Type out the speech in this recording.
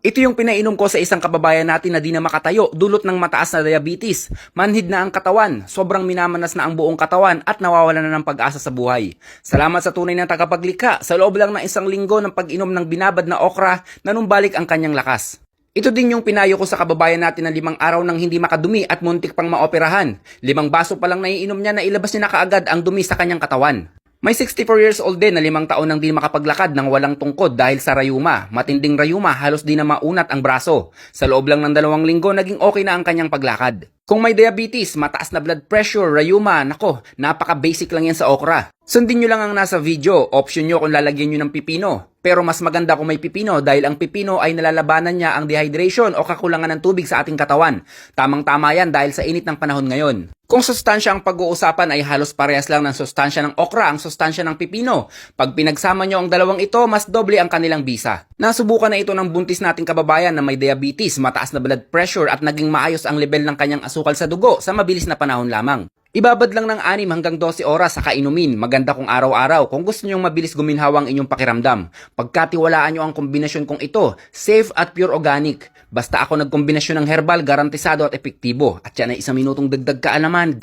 Ito yung pinainom ko sa isang kababayan natin na di na makatayo dulot ng mataas na diabetes. Manhid na ang katawan, sobrang minamanas na ang buong katawan at nawawalan na ng pag-asa sa buhay. Salamat sa tunay na tagapaglikha, sa loob lang ng isang linggo ng pag-inom ng binabad na okra, nanumbalik ang kanyang lakas. Ito din yung pinayo ko sa kababayan natin na 5 araw nang hindi makadumi at muntik pang maoperahan. 5 baso pa lang naiinom niya na ilabas niya na kaagad ang dumi sa kanyang katawan. May 64 years old din na 5 taon nang di makapaglakad ng walang tungkod dahil sa rayuma. Matinding rayuma, halos di na maunat ang braso. Sa loob lang ng 2 linggo, naging okay na ang kanyang paglakad. Kung may diabetes, mataas na blood pressure, rayuma, nako, napaka-basic lang yan sa okra. Sundin nyo lang ang nasa video, option nyo kung lalagyan nyo ng pipino. Pero mas maganda kung may pipino dahil ang pipino ay nalalabanan niya ang dehydration o kakulangan ng tubig sa ating katawan. Tamang-tama yan dahil sa init ng panahon ngayon. Kung sustansya ang pag-uusapan ay halos parehas lang ng sustansya ng okra ang sustansya ng pipino. Pag pinagsama nyo ang dalawang ito, mas doble ang kanilang bisa. Nasubukan na ito ng buntis nating kababayan na may diabetes, mataas na blood pressure at naging maayos ang level ng kanyang asukal sa dugo sa mabilis na panahon lamang. Ibabad lang ng 6 hanggang 12 oras sa kainumin. Maganda kung araw-araw kung gusto nyong mabilis guminhawa ang inyong pakiramdam. Pagkatiwalaan nyo ang kombinasyon kong ito, safe at pure organic. Basta ako nagkombinasyon ng herbal, garantisado at epektibo. At yan ay 1 minutong dagdag kaalaman.